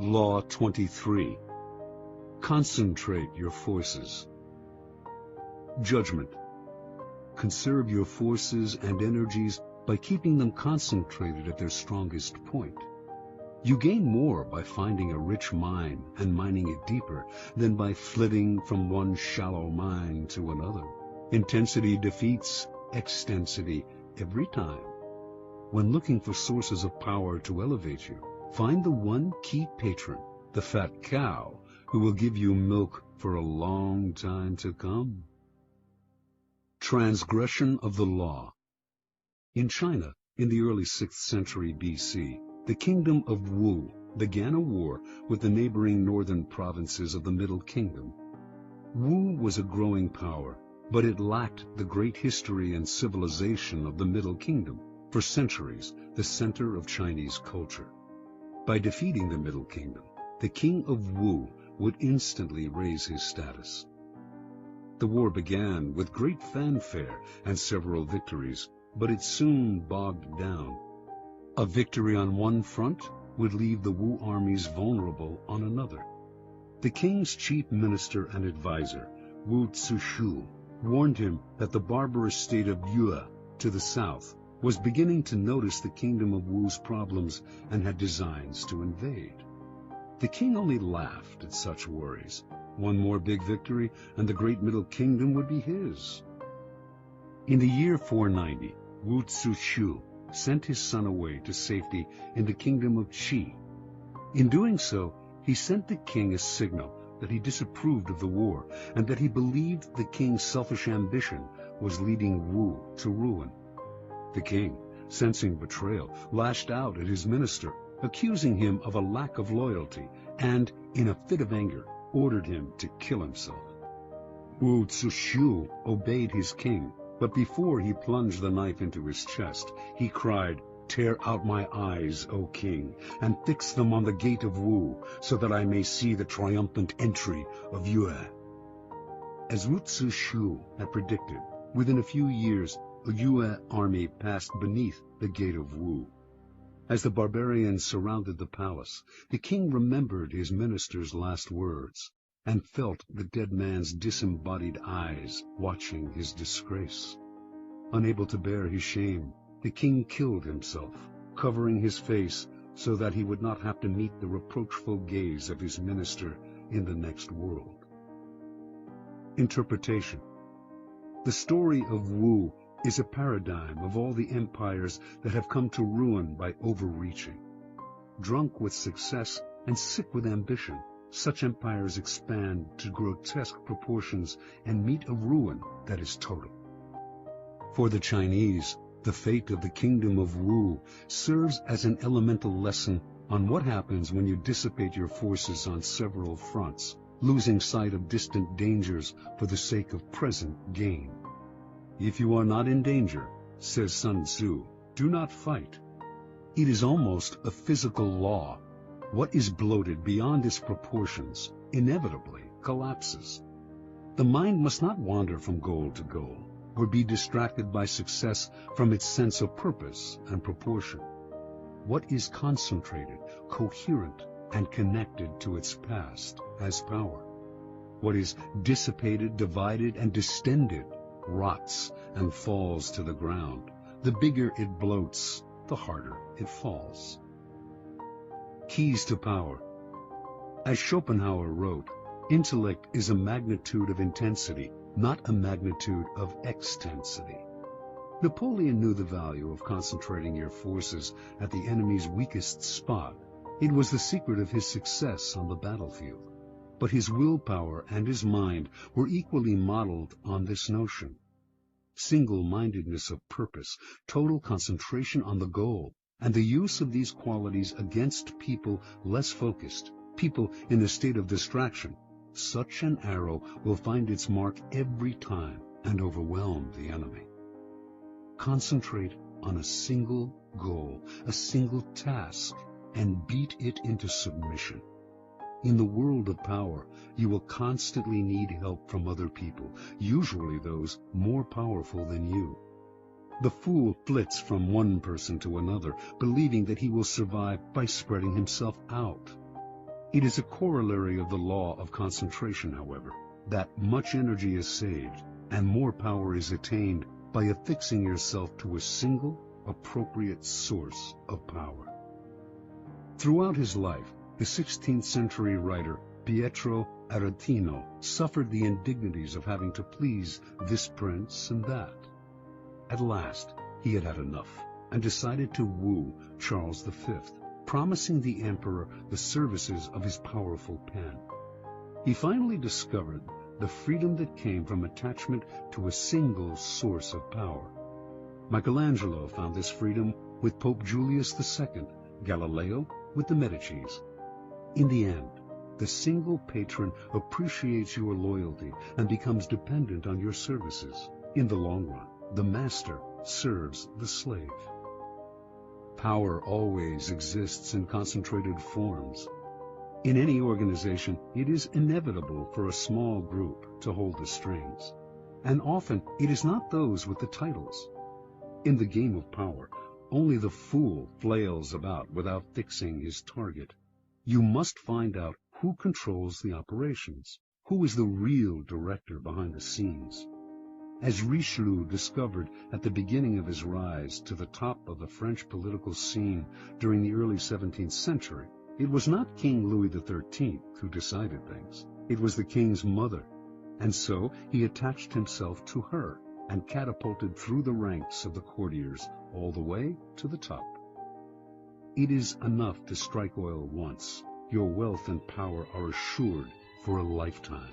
Law 23. Concentrate your forces. Judgment. Conserve your forces and energies by keeping them concentrated at their strongest point. You gain more by finding a rich mine and mining it deeper than by flitting from one shallow mine to another. Intensity defeats extensity every time. When looking for sources of power to elevate you, find the one key patron, the fat cow, who will give you milk for a long time to come. Transgression of the law. In China, in the early 6th century BC, the kingdom of Wu began a war with the neighboring northern provinces of the Middle Kingdom. Wu was a growing power, but it lacked the great history and civilization of the Middle Kingdom, for centuries the center of Chinese culture. By defeating the Middle Kingdom, the king of Wu would instantly raise his status. The war began with great fanfare and several victories, but it soon bogged down. A victory on one front would leave the Wu armies vulnerable on another. The king's chief minister and advisor, Wu Zishu, warned him that the barbarous state of Yue to the south was beginning to notice the kingdom of Wu's problems and had designs to invade. The king only laughed at such worries. One more big victory, and the great Middle Kingdom would be his. In the year 490, Wu Zishu sent his son away to safety in the kingdom of Qi. In doing so, he sent the king a signal that he disapproved of the war and that he believed the king's selfish ambition was leading Wu to ruin. The king, sensing betrayal, lashed out at his minister, accusing him of a lack of loyalty, and, in a fit of anger, ordered him to kill himself. Wu Zishu obeyed his king, but before he plunged the knife into his chest, he cried, "Tear out my eyes, O king, and fix them on the gate of Wu, so that I may see the triumphant entry of Yue." As Wu Zishu had predicted, within a few years, the Yue army passed beneath the gate of Wu. As the barbarians surrounded the palace, the king remembered his minister's last words and felt the dead man's disembodied eyes watching his disgrace. Unable to bear his shame, the king killed himself, covering his face so that he would not have to meet the reproachful gaze of his minister in the next world. Interpretation. The story of Wu is a paradigm of all the empires that have come to ruin by overreaching. Drunk with success and sick with ambition, such empires expand to grotesque proportions and meet a ruin that is total. For the Chinese, the fate of the kingdom of Wu serves as an elemental lesson on what happens when you dissipate your forces on several fronts, losing sight of distant dangers for the sake of present gain. If you are not in danger, says Sun Tzu, do not fight. It is almost a physical law. What is bloated beyond its proportions inevitably collapses. The mind must not wander from goal to goal, or be distracted by success from its sense of purpose and proportion. What is concentrated, coherent, and connected to its past has power. What is dissipated, divided, and distended rots and falls to the ground. The bigger it bloats, the harder it falls. Keys to power. As Schopenhauer wrote, intellect is a magnitude of intensity, not a magnitude of extensity. Napoleon knew the value of concentrating your forces at the enemy's weakest spot. It was the secret of his success on the battlefield. But his willpower and his mind were equally modeled on this notion. Single-mindedness of purpose, total concentration on the goal, and the use of these qualities against people less focused, people in a state of distraction. Such an arrow will find its mark every time and overwhelm the enemy. Concentrate on a single goal, a single task, and beat it into submission. In the world of power, you will constantly need help from other people, usually those more powerful than you. The fool flits from one person to another, believing that he will survive by spreading himself out. It is a corollary of the law of concentration, however, that much energy is saved and more power is attained by affixing yourself to a single, appropriate source of power. Throughout his life, the 16th century writer Pietro Aretino suffered the indignities of having to please this prince and that. At last, he had had enough and decided to woo Charles V, promising the emperor the services of his powerful pen. He finally discovered the freedom that came from attachment to a single source of power. Michelangelo found this freedom with Pope Julius II, Galileo with the Medicis. In the end, the single patron appreciates your loyalty and becomes dependent on your services. In the long run, the master serves the slave. Power always exists in concentrated forms. In any organization, it is inevitable for a small group to hold the strings, and often it is not those with the titles. In the game of power, only the fool flails about without fixing his target. You must find out who controls the operations, who is the real director behind the scenes. As Richelieu discovered at the beginning of his rise to the top of the French political scene during the early 17th century, it was not King Louis XIII who decided things. It was the king's mother, and so he attached himself to her and catapulted through the ranks of the courtiers all the way to the top. It is enough to strike oil once. Your wealth and power are assured for a lifetime.